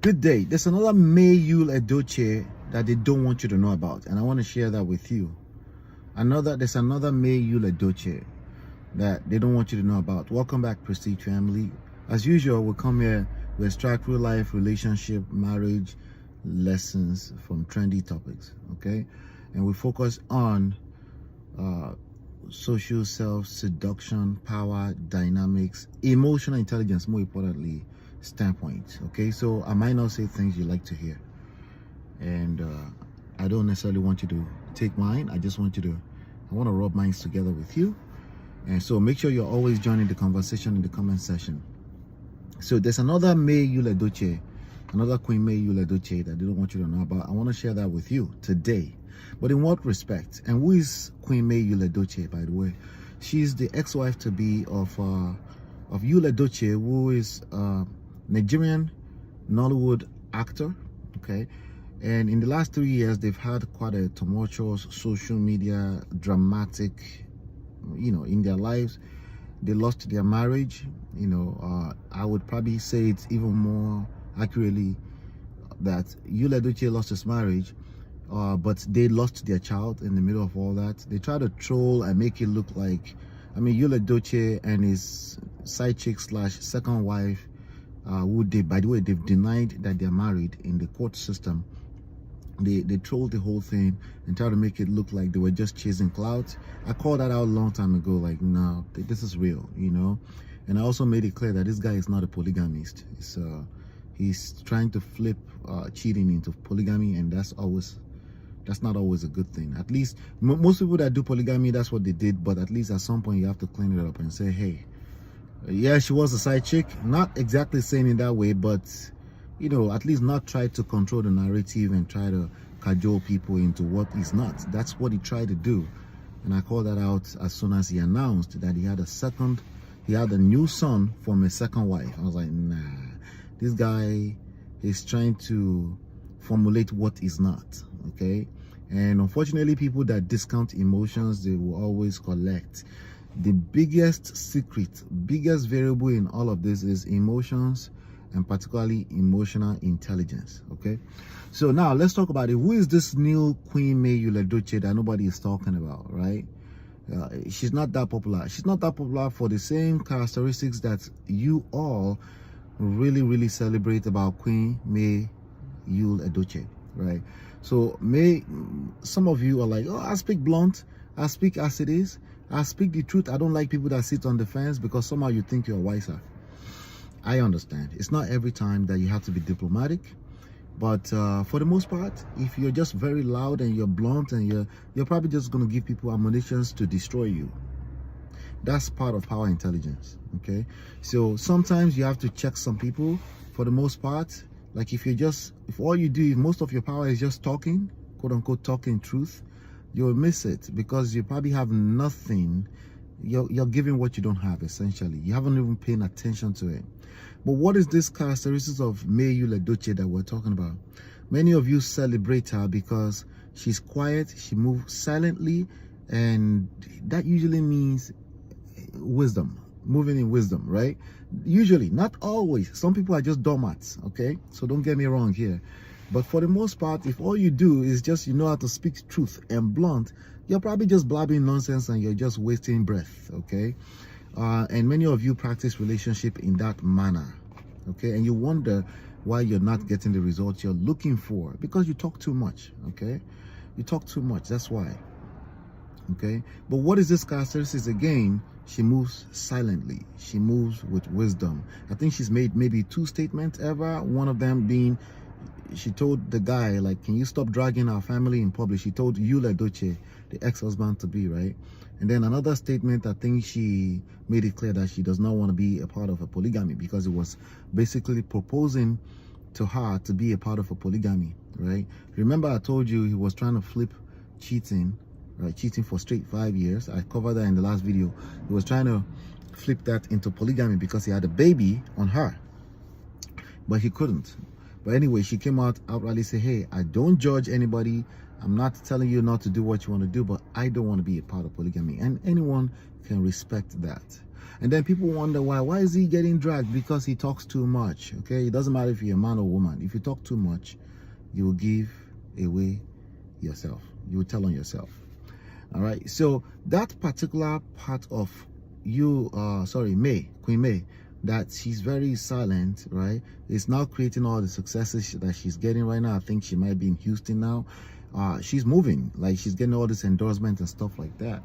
Good day. There's another May Yul Edochie that they don't want you to know about, and I want to share that with you. There's another May Yul Edochie that they don't want you to know about. Welcome back, Prestige family. As usual, we come here, we extract real life, relationship, marriage lessons from trendy topics, okay? And we focus on social self, seduction, power, dynamics, emotional intelligence, more importantly, standpoint. Okay, so I might not say things you like to hear, and I don't necessarily want you to take mine. I want to rub minds together with you. And so make sure you're always joining the conversation in the comment section. So there's another May Yul Edochie, another Queen May Yul Edochie that they don't want you to know about. I want to share that with you today. But in what respect? And who is Queen May Yul Edochie, by the way? She's the ex-wife to be of Yul Edochie, who is Nigerian Nollywood actor, okay? And in the last 3 years, they've had quite a tumultuous social media, dramatic, in their lives. They lost their marriage. I would probably say it's even more accurately that Yul Edochie lost his marriage, but they lost their child in the middle of all that. They try to troll and make it look like, Yul Edochie and his side chick / second wife, by the way, they've denied that they're married in the court system. They trolled the whole thing and tried to make it look like they were just chasing clouds. I called that out a long time ago, like, no, this is real, And I also made it clear that this guy is not a polygamist. He's trying to flip cheating into polygamy, and that's not always a good thing. At least most people that do polygamy, that's what they did. But at least at some point you have to clean it up and say, hey, yeah, she was a side chick. Not exactly saying it that way, but at least not try to control the narrative and try to cajole people into what is not. That's what he tried to do. And I called that out as soon as he announced that he had a new son from a second wife. I was like, nah, this guy is trying to formulate what is not, okay? And unfortunately, people that discount emotions, they will always collect. The biggest secret, biggest variable in all of this is emotions, and particularly emotional intelligence, okay? So now let's talk about it. Who is this new Queen May Yul Edochie that nobody is talking about, right? She's not that popular. She's not that popular for the same characteristics that you all really, really celebrate about Queen May Yul Edochie, right? So some of you are like, oh, I speak blunt, I speak as it is, I speak the truth. I don't like people that sit on the fence because somehow you think you're wiser. I understand. It's not every time that you have to be diplomatic, but for the most part, if you're just very loud and you're blunt and you're probably just going to give people ammunitions to destroy you. That's part of power intelligence, okay? So sometimes you have to check some people. For the most part, like if most of your power is just talking, quote unquote, talking truth, you'll miss it because you probably have nothing. You're giving what you don't have, essentially. You haven't even paying attention to it. But what is this characteristics of May Yul Edochie that we're talking about? Many of you celebrate her because she's quiet, she moves silently, and that usually means wisdom, moving in wisdom, right? Usually, not always. Some people are just doormats, okay? So don't get me wrong here. But for the most part, if all you do is just you know how to speak truth and blunt, you're probably just blabbing nonsense and you're just wasting breath, okay? And many of you practice relationship in that manner, okay? And you wonder why you're not getting the results you're looking for because you talk too much, okay? You talk too much, that's why, okay? But what is this characteristics again? She moves silently. She moves with wisdom. I think she's made maybe 2 statements ever. One of them being, she told the guy, like, can you stop dragging our family in public? She told Yul Edochie, the ex-husband to be, right? And then another statement, I think she made it clear that she does not want to be a part of a polygamy because it was basically proposing to her to be a part of a polygamy, right? Remember I told you he was trying to flip cheating, right? Cheating for straight 5 years. I covered that in the last video. He was trying to flip that into polygamy because he had a baby on her, but he couldn't. But anyway, she came out outrightly say, hey, I don't judge anybody. I'm not telling you not to do what you want to do, but I don't want to be a part of polygamy. And anyone can respect that. And then people wonder why is he getting dragged? Because he talks too much. Okay, it doesn't matter if you're a man or woman. If you talk too much, you will give away yourself. You will tell on yourself. All right, so that particular part of you, Queen May, that she's very silent, right, is now creating all the successes that she's getting right now. I think she might be in Houston now. She's moving, like she's getting all this endorsement and stuff like that,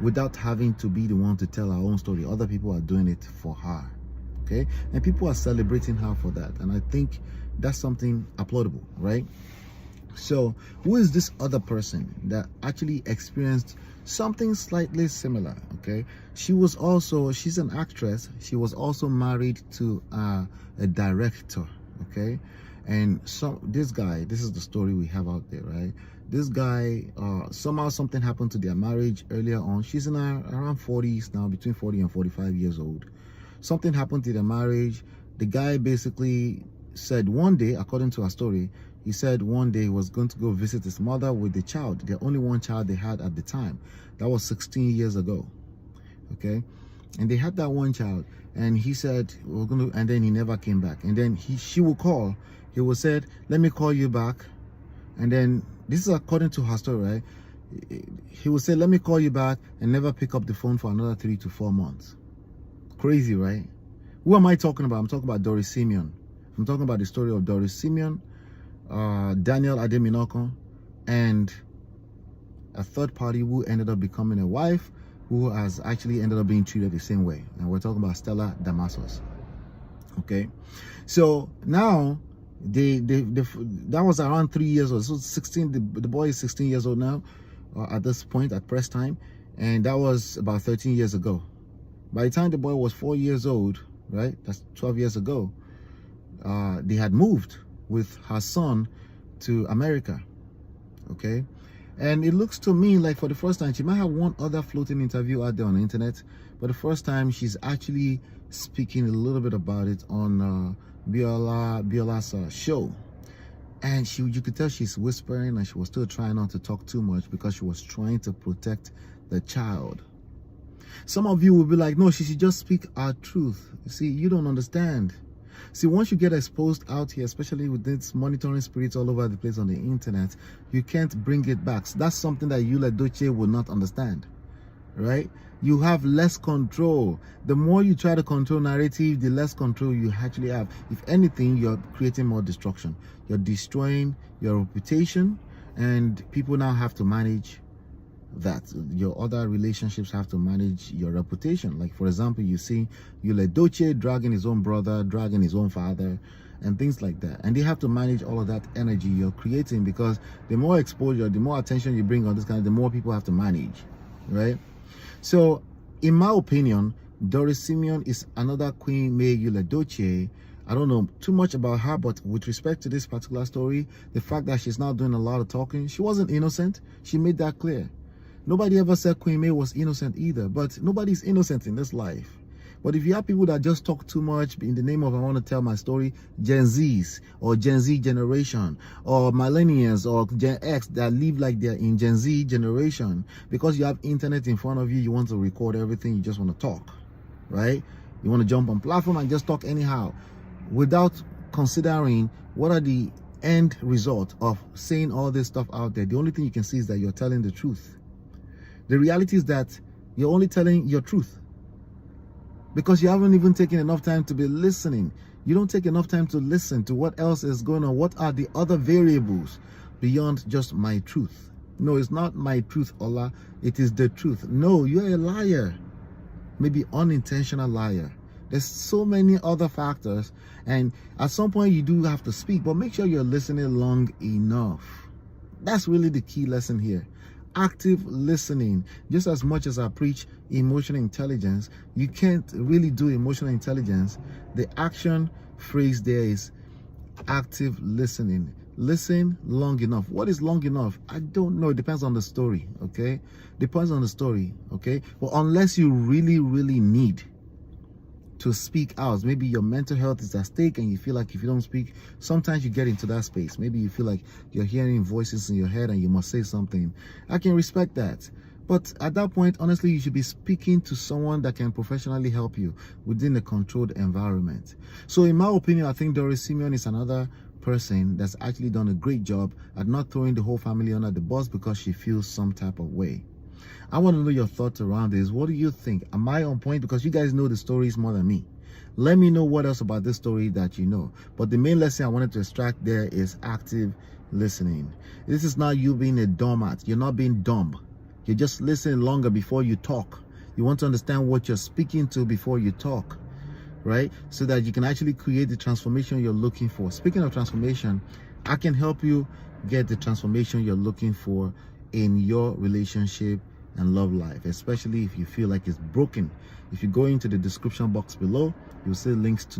without having to be the one to tell her own story. Other people are doing it for her, okay? And people are celebrating her for that, and I think that's something applaudable, right? So who is this other person that actually experienced something slightly similar? Okay, she's an actress. She was also married to a director. Okay, and this is the story we have out there, right? This guy, somehow something happened to their marriage earlier on. She's in her around 40s now, between 40 and 45 years old. Something happened to their marriage. The guy basically said one day, according to her story, he said one day he was going to go visit his mother with the child, the only one child they had at the time. That was 16 years ago. Okay, and they had that one child, and he said we're going to, and then he never came back. And then she would call. He would said, "Let me call you back." And then this is according to her story, right? He would say, "Let me call you back," and never pick up the phone for another 3 to 4 months. Crazy, right? Who am I talking about? I'm talking about Doris Simeon. I'm talking about the story of Doris Simeon, Daniel Ademinokon, and a third party who ended up becoming a wife, who has actually ended up being treated the same way. And we're talking about Stella Damasos. Okay, so now that was around 3 years old. So 16, the boy is 16 years old now at this point, at press time, and that was about 13 years ago. By the time the boy was 4 years old, right, that's 12 years ago, they had moved with her son to America. Okay, and it looks to me like for the first time, she might have one other floating interview out there on the internet, but the first time she's actually speaking a little bit about it on Biola's show. And you could tell she's whispering, and she was still trying not to talk too much because she was trying to protect the child. Some of you will be like, no, she should just speak our truth. See, you don't understand. See, once you get exposed out here, especially with this monitoring spirits all over the place on the internet, you can't bring it back. So that's something that Yul Edochie will not understand, right? You have less control. The more you try to control narrative, the less control you actually have. If anything, you're creating more destruction. You're destroying your reputation, and people now have to manage that. Your other relationships have to manage your reputation. Like, for example, you see Yul Edochie dragging his own brother, dragging his own father, and things like that. And they have to manage all of that energy you're creating, because the more exposure, the more attention you bring on this kind, the more people have to manage, right? So, in my opinion, Doris Simeon is another Queen May Yul Edochie. I don't know too much about her, but with respect to this particular story, the fact that she's now doing a lot of talking, she wasn't innocent. She made that clear. Nobody ever said Queen May was innocent either, but nobody's innocent in this life. But if you have people that just talk too much in the name of, I want to tell my story, Gen Zs or Gen Z generation or millennials or Gen X that live like they're in Gen Z generation, because you have internet in front of you, you want to record everything, you just want to talk, right? You want to jump on platform and just talk anyhow without considering what are the end result of saying all this stuff out there. The only thing you can see is that you're telling the truth. The reality is that you're only telling your truth, because you haven't even taken enough time to be listening. You don't take enough time to listen to what else is going on. What are the other variables beyond just my truth? No, it's not my truth, Allah. It is the truth. No, you're a liar. Maybe unintentional liar. There's so many other factors, and at some point you do have to speak, but make sure you're listening long enough. That's really the key lesson here. Active listening. Just as much as I preach emotional intelligence, you can't really do emotional intelligence. The action phrase there is active listening. Listen long enough. What is long enough? I don't know. It depends on the story, okay? Depends on the story, okay? But unless you really, really need to speak out, maybe your mental health is at stake and you feel like if you don't speak, sometimes you get into that space. Maybe you feel like you're hearing voices in your head and you must say something. I can respect that. But at that point, honestly, you should be speaking to someone that can professionally help you within a controlled environment. So in my opinion, I think Doris Simeon is another person that's actually done a great job at not throwing the whole family under the bus because she feels some type of way. I want to know your thoughts around this. What do you think? Am I on point? Because you guys know the stories more than me. Let me know what else about this story that you know. But the main lesson I wanted to extract there is active listening. This is not you being a doormat. You're not being dumb. You're just listening longer before you talk. You want to understand what you're speaking to before you talk, right? So that you can actually create the transformation you're looking for. Speaking of transformation, I can help you get the transformation you're looking for in your relationship and love life, especially if you feel like it's broken. If you go into the description box below, you'll see links to